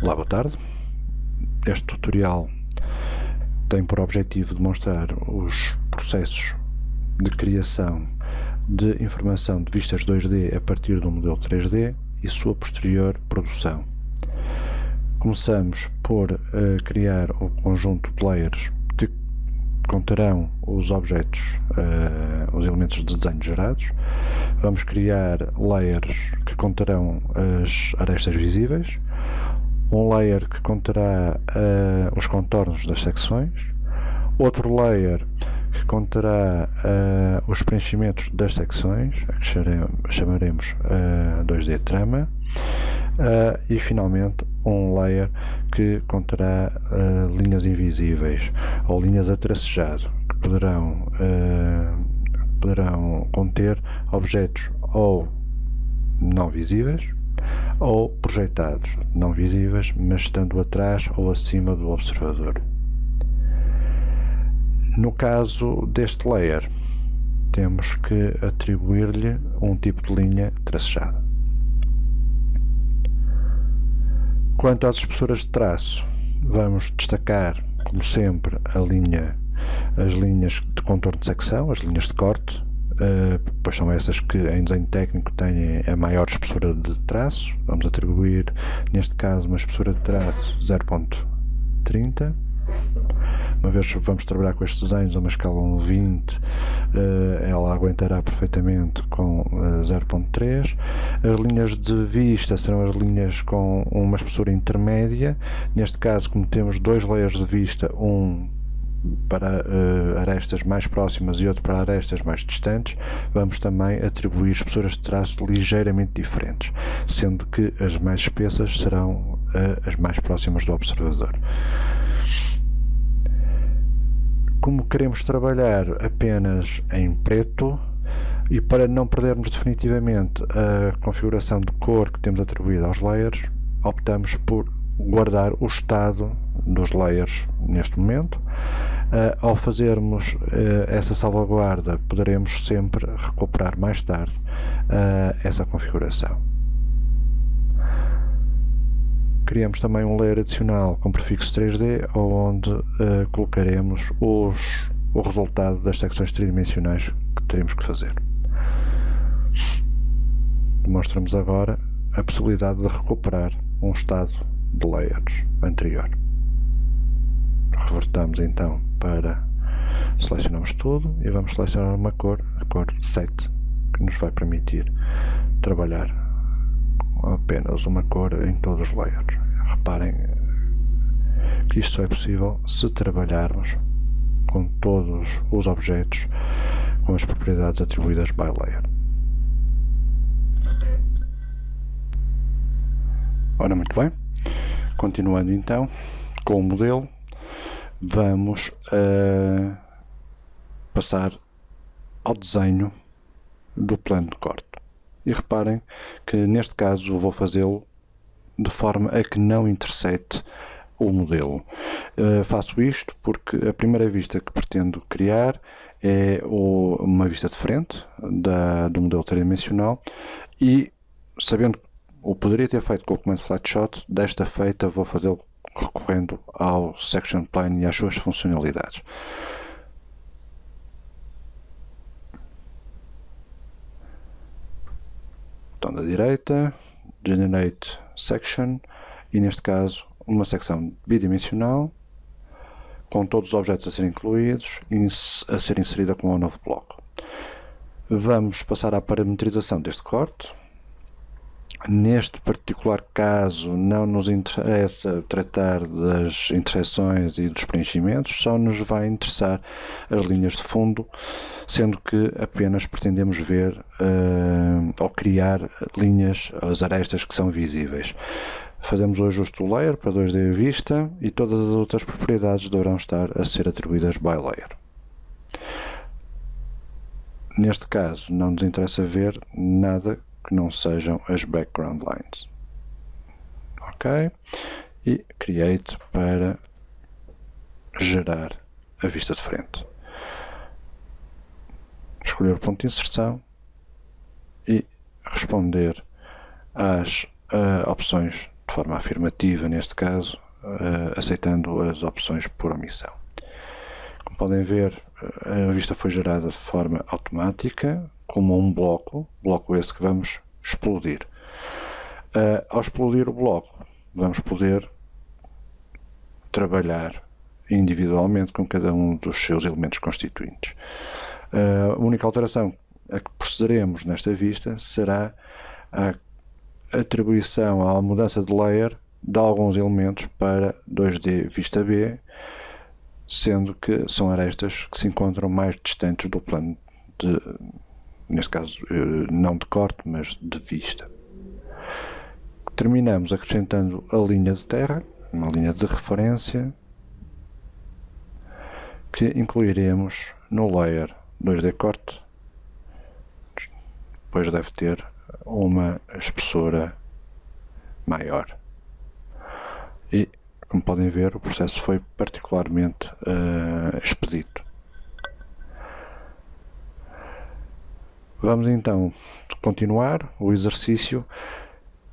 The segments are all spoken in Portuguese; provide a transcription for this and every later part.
Olá, boa tarde. Este tutorial tem por objetivo demonstrar os processos de criação de informação de vistas 2D a partir do modelo 3D e sua posterior produção. Começamos por criar o conjunto de layers que conterão os objetos, os elementos de desenho gerados. Vamos criar layers que conterão as arestas visíveis, um layer que conterá os contornos das secções, outro layer que conterá os preenchimentos das secções, que chamaremos 2D Trama, e finalmente um layer que conterá linhas invisíveis ou linhas a tracejado, que poderão conter objetos ou não visíveis ou projetados, não visíveis, mas estando atrás ou acima do observador. No caso deste layer, temos que atribuir-lhe um tipo de linha tracejada. Quanto às espessuras de traço, vamos destacar, como sempre, as linhas de contorno de secção, as linhas de corte, pois são essas que em desenho técnico têm a maior espessura de traço. Vamos atribuir, neste caso, uma espessura de traço 0.30. Uma vez vamos trabalhar com estes desenhos a uma escala 1:20, ela aguentará perfeitamente com 0.3. As linhas de vista serão as linhas com uma espessura intermédia. Neste caso, como temos dois layers de vista, um para arestas mais próximas e outro para arestas mais distantes, vamos também atribuir espessuras de traço ligeiramente diferentes, sendo que as mais espessas serão as mais próximas do observador. Como queremos trabalhar apenas em preto e para não perdermos definitivamente a configuração de cor que temos atribuída aos layers, optamos por guardar o estado dos layers neste momento. Ao fazermos essa salvaguarda, poderemos sempre recuperar mais tarde essa configuração. Criamos também um layer adicional com prefixo 3D, onde colocaremos o resultado das secções tridimensionais que teremos que fazer. Demonstramos agora a possibilidade de recuperar um estado de layers anterior. Revertamos então para selecionamos tudo e vamos selecionar uma cor, a cor 7, que nos vai permitir trabalhar com apenas uma cor em todos os layers. Reparem que isto é possível se trabalharmos com todos os objetos com as propriedades atribuídas by layer. Ora, muito bem. Continuando então com o modelo, vamos passar ao desenho do plano de corte. E reparem que neste caso vou fazê-lo de forma a que não intersete o modelo. Faço isto porque a primeira vista que pretendo criar é uma vista de frente do modelo tridimensional e, sabendo o poderia ter feito com o comando FlatShot, desta feita vou fazê-lo recorrendo ao Section Plane e às suas funcionalidades. Botão da direita, Generate Section, e neste caso uma secção bidimensional com todos os objetos a serem incluídos e a ser inserida com um novo bloco. Vamos passar à parametrização deste corte. Neste particular caso não nos interessa tratar das interseções e dos preenchimentos, só nos vai interessar as linhas de fundo, sendo que apenas pretendemos ver ou criar linhas, as arestas que são visíveis. Fazemos o ajuste do layer para 2D vista e todas as outras propriedades deverão estar a ser atribuídas by layer. Neste caso não nos interessa ver nada que não sejam as background lines. Ok? E Create para gerar a vista de frente. Escolher o ponto de inserção e responder às opções de forma afirmativa neste caso, aceitando as opções por omissão. Como podem ver, a vista foi gerada de forma automática, como um bloco esse que vamos explodir. Ao explodir o bloco, vamos poder trabalhar individualmente com cada um dos seus elementos constituintes. A única alteração a que procederemos nesta vista será a atribuição à mudança de layer de alguns elementos para 2D vista B, sendo que são arestas que se encontram mais distantes do plano de, neste caso, não de corte, mas de vista. Terminamos acrescentando a linha de terra, uma linha de referência, que incluiremos no layer 2D corte, depois deve ter uma espessura maior. E, como podem ver, o processo foi particularmente expedito. Vamos então continuar o exercício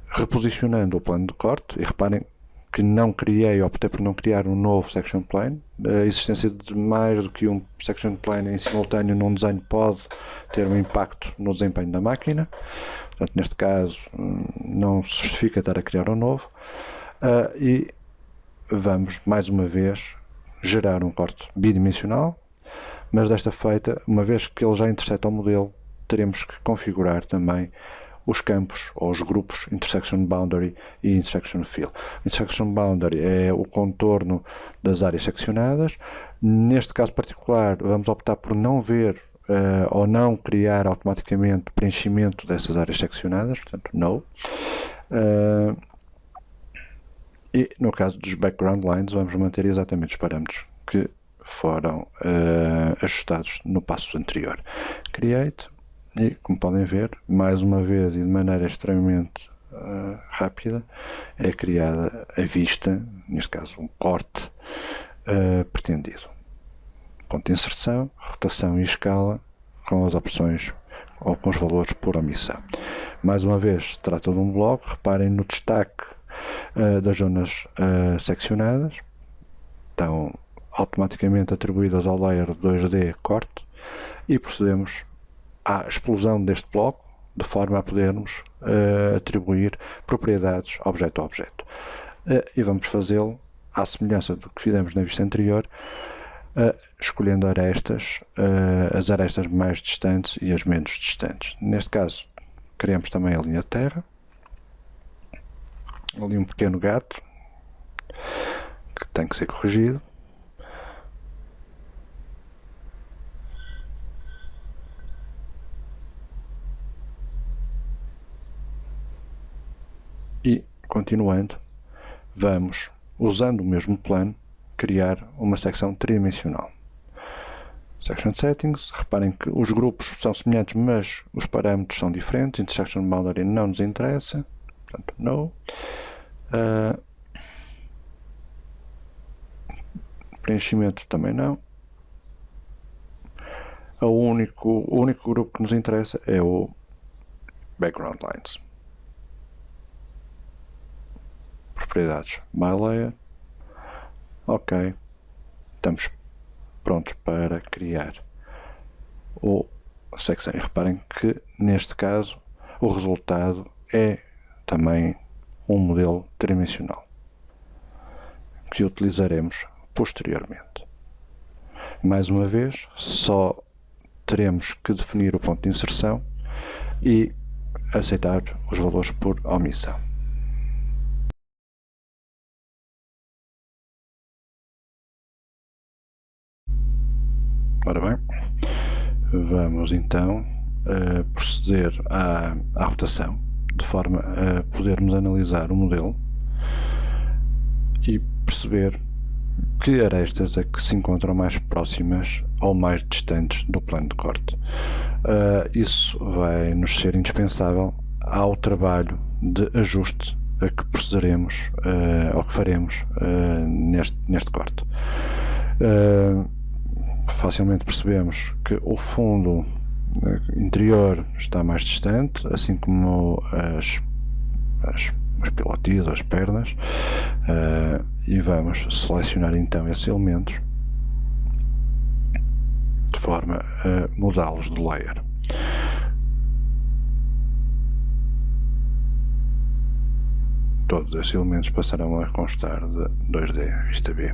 reposicionando o plano de corte, e reparem que não criei, optei por não criar um novo section plane. A existência de mais do que um section plane em simultâneo num desenho pode ter um impacto no desempenho da máquina. Portanto, neste caso, não se justifica estar a criar um novo. E vamos, mais uma vez, gerar um corte bidimensional, mas desta feita, uma vez que ele já interseta o modelo, teremos que configurar também os campos ou os grupos Intersection Boundary e Intersection Fill. Intersection Boundary é o contorno das áreas seccionadas. Neste caso particular, vamos optar por não ver ou não criar automaticamente preenchimento dessas áreas seccionadas, portanto, no. E no caso dos Background Lines, vamos manter exatamente os parâmetros que foram ajustados no passo anterior. Create. E, como podem ver, mais uma vez e de maneira extremamente rápida, é criada a vista, neste caso um corte pretendido. Ponto de inserção, rotação e escala com as opções ou com os valores por omissão. Mais uma vez, se trata de um bloco, reparem no destaque das zonas seccionadas, estão automaticamente atribuídas ao layer 2D corte, e procedemos à explosão deste bloco, de forma a podermos atribuir propriedades objeto a objeto. E vamos fazê-lo à semelhança do que fizemos na vista anterior, escolhendo arestas, as arestas mais distantes e as menos distantes. Neste caso, criamos também a linha de terra, ali um pequeno gato que tem que ser corrigido. E, continuando, vamos, usando o mesmo plano, criar uma secção tridimensional. Section Settings, reparem que os grupos são semelhantes, mas os parâmetros são diferentes. Intersection Boundary não nos interessa, portanto, no. Preenchimento também não. O único grupo que nos interessa é o Background Lines. Propriedades by layer. Ok, estamos prontos para criar o secção. E reparem que neste caso o resultado é também um modelo tridimensional que utilizaremos posteriormente. Mais uma vez, só teremos que definir o ponto de inserção e aceitar os valores por omissão. Ora bem, vamos então proceder à rotação, de forma a podermos analisar o modelo e perceber que arestas é que se encontram mais próximas ou mais distantes do plano de corte. Isso vai nos ser indispensável ao trabalho de ajuste a que procederemos, ou que faremos neste corte. Facilmente percebemos que o fundo interior está mais distante, assim como as os pilotis, as pernas, e vamos selecionar então esses elementos de forma a mudá-los de layer. Todos esses elementos passarão a constar de 2D vista B,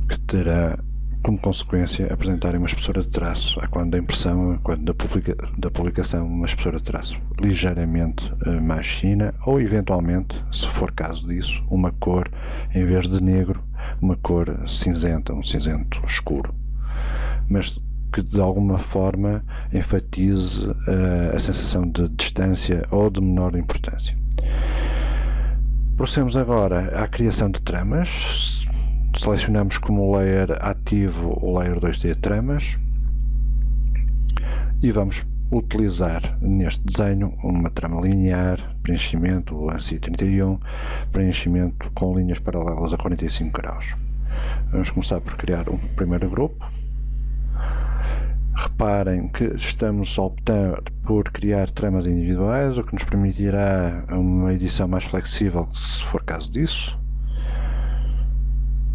que terá como consequência apresentarem uma espessura de traço a quando da impressão, a quando da publicação, uma espessura de traço ligeiramente mais fina, ou eventualmente, se for caso disso, uma cor, em vez de negro, uma cor cinzenta, um cinzento escuro, mas que de alguma forma enfatize a sensação de distância ou de menor importância. Procedemos agora à criação de tramas. Selecionamos como layer ativo o layer 2D tramas e vamos utilizar neste desenho uma trama linear, preenchimento, o ANSI 31, preenchimento com linhas paralelas a 45 graus. Vamos começar por criar um primeiro grupo. Reparem que estamos a optar por criar tramas individuais, o que nos permitirá uma edição mais flexível se for caso disso.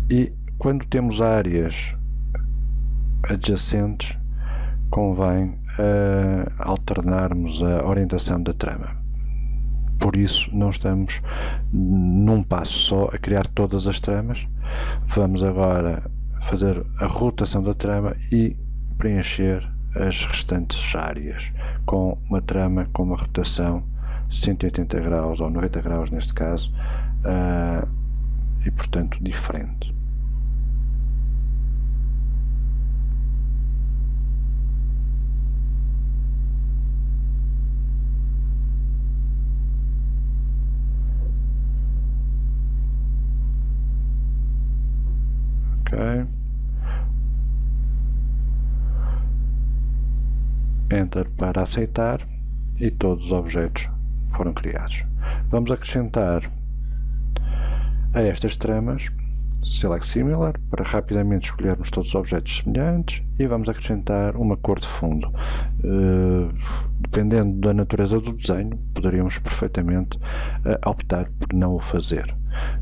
E quando temos áreas adjacentes, convém alternarmos a orientação da trama. Por isso, não estamos num passo só a criar todas as tramas. Vamos agora fazer a rotação da trama e preencher as restantes áreas com uma trama com uma rotação 180 graus ou 90 graus neste caso, e portanto diferente. Ok. Enter para aceitar e todos os objetos foram criados. Vamos acrescentar a estas tramas Select Similar para rapidamente escolhermos todos os objetos semelhantes e vamos acrescentar uma cor de fundo. Dependendo da natureza do desenho, poderíamos perfeitamente optar por não o fazer.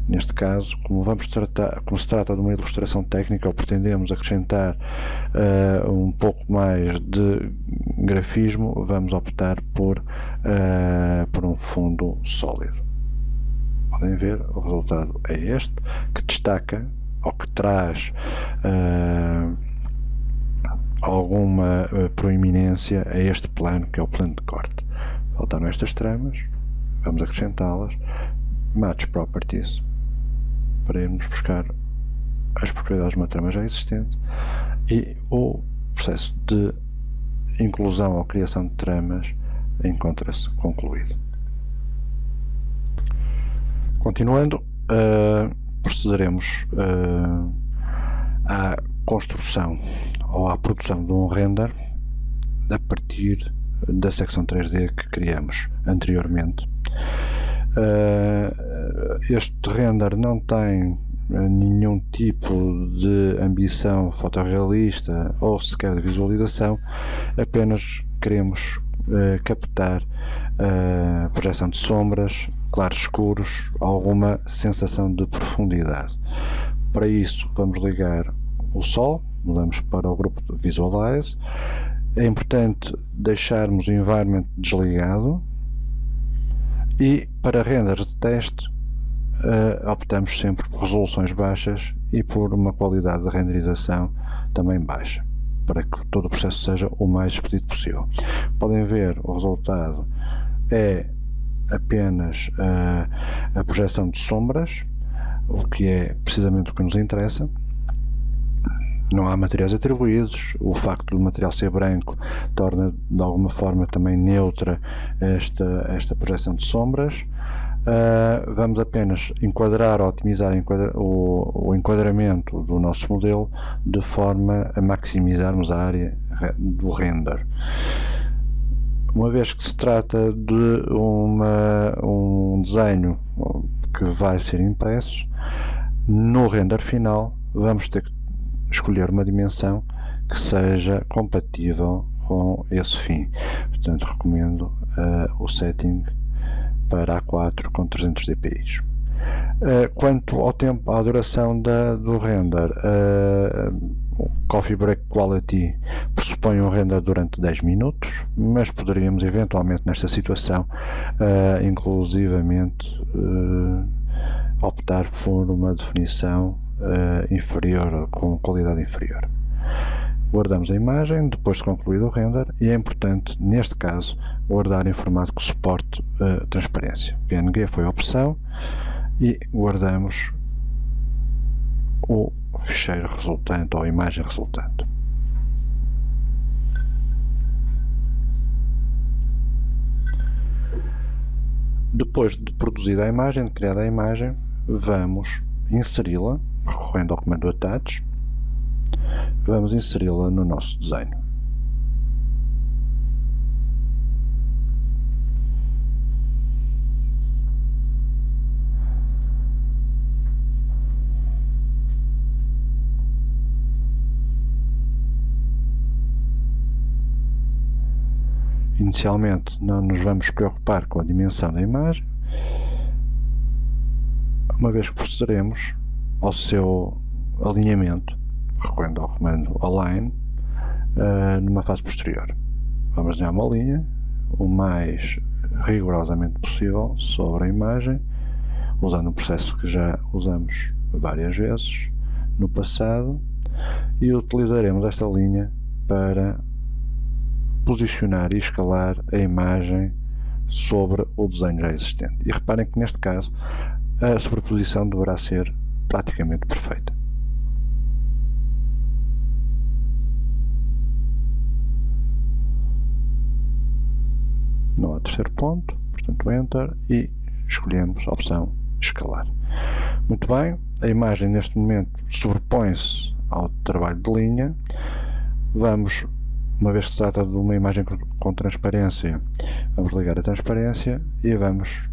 Neste caso, como se trata de uma ilustração técnica, ou pretendemos acrescentar um pouco mais de grafismo, vamos optar por um fundo sólido. Podem ver, o resultado é este, que destaca ou que traz alguma proeminência a este plano, que é o plano de corte. Faltaram estas tramas, vamos acrescentá-las. Match Properties, para irmos buscar as propriedades de uma trama já existente, e o processo de inclusão ou criação de tramas encontra-se concluído. Continuando, procederemos à construção ou à produção de um render a partir da secção 3D que criamos anteriormente. Este render não tem nenhum tipo de ambição fotorrealista ou sequer de visualização, apenas queremos captar a projeção de sombras, claros escuros, alguma sensação de profundidade. Para isso vamos ligar o Sol, mudamos para o grupo de Visualize. É importante deixarmos o Environment desligado e para renders de teste optamos sempre por resoluções baixas e por uma qualidade de renderização também baixa, para que todo o processo seja o mais expedito possível. Podem ver, o resultado é apenas a projeção de sombras, o que é precisamente o que nos interessa. Não há materiais atribuídos, o facto do material ser branco torna de alguma forma também neutra esta projeção de sombras. Vamos apenas enquadrar ou otimizar o enquadramento do nosso modelo de forma a maximizarmos a área do render. Uma vez que se trata de um desenho que vai ser impresso, no render final vamos ter que escolher uma dimensão que seja compatível com esse fim. Portanto, recomendo o setting para A4 com 300 dpi. Quanto ao tempo, à duração do render, o Coffee Break Quality pressupõe um render durante 10 minutos, mas poderíamos eventualmente nesta situação inclusivamente optar por uma definição inferior, com qualidade inferior. Guardamos a imagem depois de concluído o render e é importante, neste caso, guardar em formato que suporte transparência. PNG foi a opção e guardamos o ficheiro resultante ou a imagem resultante. Depois de produzida a imagem, de criada a imagem, vamos inseri-la, recorrendo ao comando Attach, vamos inseri-la no nosso desenho. Inicialmente não nos vamos preocupar com a dimensão da imagem, uma vez que procederemos ao seu alinhamento, recorrendo ao comando Align, numa fase posterior. Vamos desenhar uma linha o mais rigorosamente possível sobre a imagem, usando um processo que já usamos várias vezes no passado, e utilizaremos esta linha para posicionar e escalar a imagem sobre o desenho já existente. E reparem que neste caso a sobreposição deverá ser praticamente perfeita. Não há terceiro ponto, portanto Enter, e escolhemos a opção escalar. Muito bem, a imagem neste momento sobrepõe-se ao trabalho de linha. Vamos, uma vez que se trata de uma imagem com transparência, vamos ligar a transparência e vamos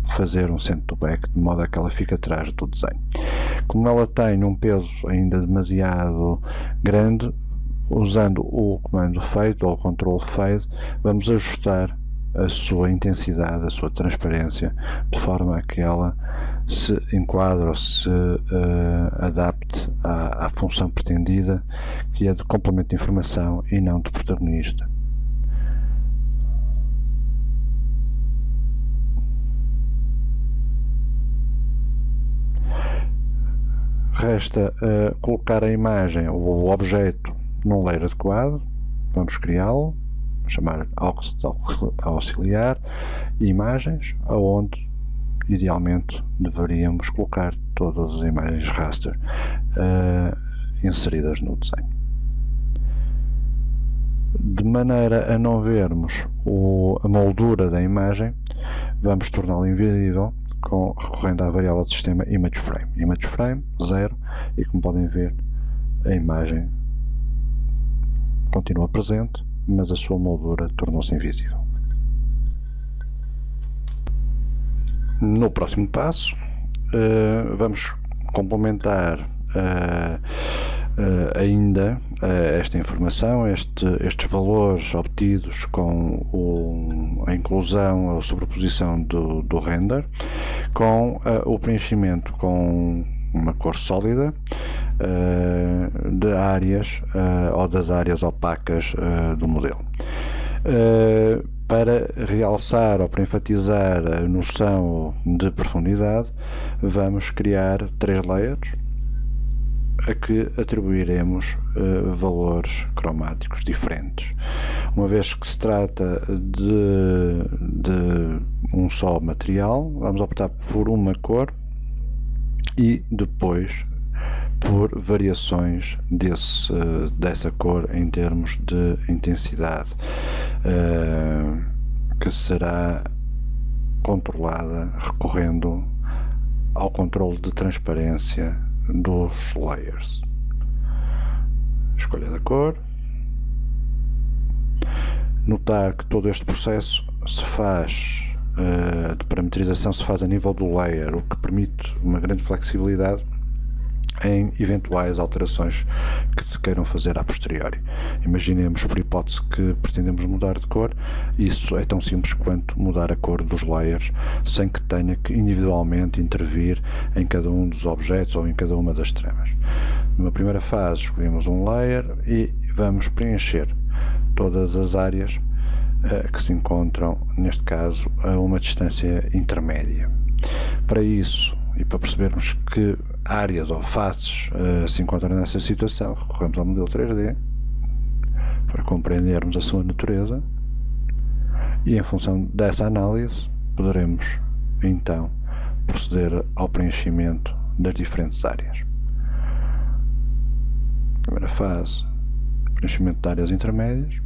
fazer um send to back, de modo a que ela fique atrás do desenho. Como ela tem um peso ainda demasiado grande, usando o comando Fade ou o Ctrl Fade, vamos ajustar a sua intensidade, a sua transparência, de forma a que ela se enquadre ou se adapte à função pretendida, que é de complemento de informação e não de protagonista. Resta colocar a imagem ou o objeto num layer adequado. Vamos criá-lo, chamar auxiliar imagens, aonde idealmente deveríamos colocar todas as imagens raster inseridas no desenho. De maneira a não vermos a moldura da imagem, vamos torná-la invisível recorrendo à variável de sistema ImageFrame. ImageFrame 0, e como podem ver, a imagem continua presente, mas a sua moldura tornou-se invisível. No próximo passo, vamos complementar ainda esta informação, estes valores obtidos com a inclusão, a sobreposição do render, com o preenchimento com uma cor sólida de áreas ou das áreas opacas do modelo. Para realçar ou para enfatizar a noção de profundidade, vamos criar 3 layers a que atribuiremos valores cromáticos diferentes. Uma vez que se trata de um só material, vamos optar por uma cor e depois por variações dessa cor em termos de intensidade, que será controlada recorrendo ao controle de transparência dos layers. Escolha da cor. Notar que todo este processo se faz de parametrização se faz a nível do layer, o que permite uma grande flexibilidade em eventuais alterações que se queiram fazer a posteriori. Imaginemos, por hipótese, que pretendemos mudar de cor. Isso é tão simples quanto mudar a cor dos layers sem que tenha que individualmente intervir em cada um dos objetos ou em cada uma das tramas. Numa primeira fase escolhemos um layer e vamos preencher todas as áreas que se encontram, neste caso, a uma distância intermédia. Para isso, e para percebermos que áreas ou faces se encontram nessa situação, recorremos ao modelo 3D para compreendermos a sua natureza e, em função dessa análise, poderemos então proceder ao preenchimento das diferentes áreas. Primeira fase, preenchimento de áreas intermédias.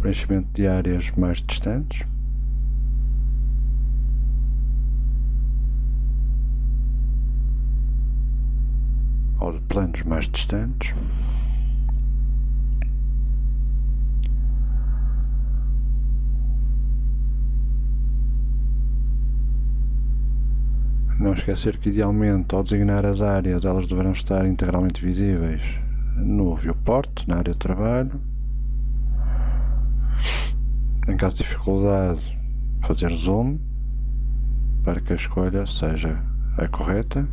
Preenchimento de áreas mais distantes. Ou de planos mais distantes. Não esquecer que, idealmente, ao designar as áreas, elas deverão estar integralmente visíveis no viewport, na área de trabalho. Em caso de dificuldade, fazer zoom para que a escolha seja a correta.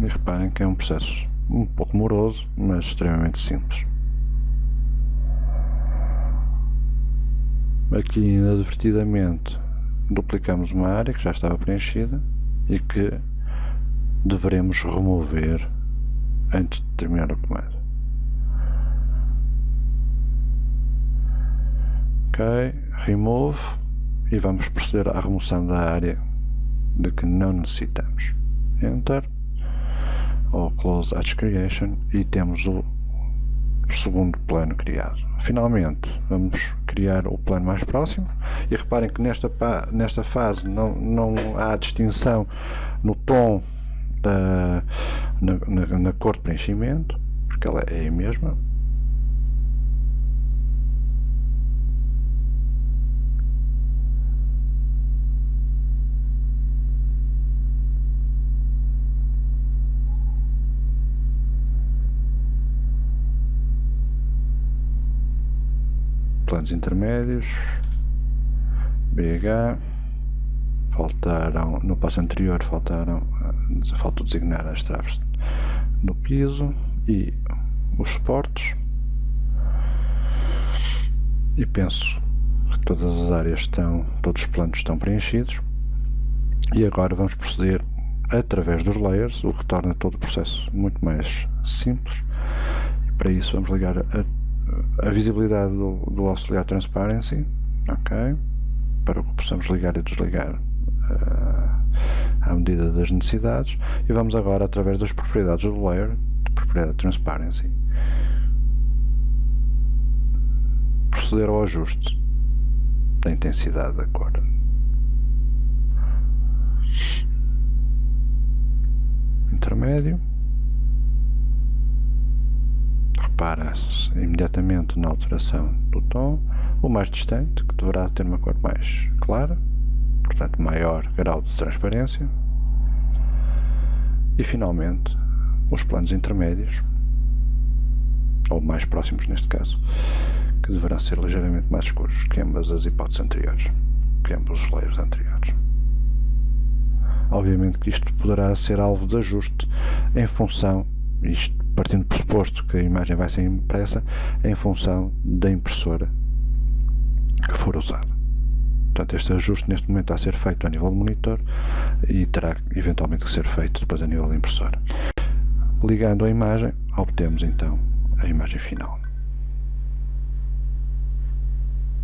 E reparem que é um processo um pouco moroso, mas extremamente simples. Aqui, inadvertidamente, duplicamos uma área que já estava preenchida e que deveremos remover antes de terminar o comando. Ok, remove, e vamos proceder à remoção da área de que não necessitamos. Enter, ou Close Hatch Creation, e temos o segundo plano criado. Finalmente, vamos criar o plano mais próximo, e reparem que nesta fase não há distinção no tom, na cor de preenchimento, porque ela é a mesma. Planos intermédios, BH, faltaram, no passo anterior faltou designar as traves do piso e os suportes, e penso que todas as áreas todos os planos estão preenchidos, e agora vamos proceder através dos layers, o que torna todo o processo muito mais simples. E para isso vamos ligar a visibilidade do auxiliar Transparency, ok, para que possamos ligar e desligar à medida das necessidades, e vamos agora, através das propriedades do layer, de propriedade Transparency, proceder ao ajuste da intensidade da cor. Intermédio. Repara-se imediatamente na alteração do tom. O mais distante, que deverá ter uma cor mais clara, portanto maior grau de transparência. E finalmente os planos intermédios, ou mais próximos neste caso, que deverão ser ligeiramente mais escuros que ambas as hipóteses anteriores, que ambos os layers anteriores. Obviamente que isto poderá ser alvo de ajuste em função, isto partindo do pressuposto que a imagem vai ser impressa, em função da impressora que for usada. Portanto, este ajuste neste momento está a ser feito a nível do monitor e terá eventualmente que ser feito depois a nível da impressora. Ligando a imagem, obtemos então a imagem final.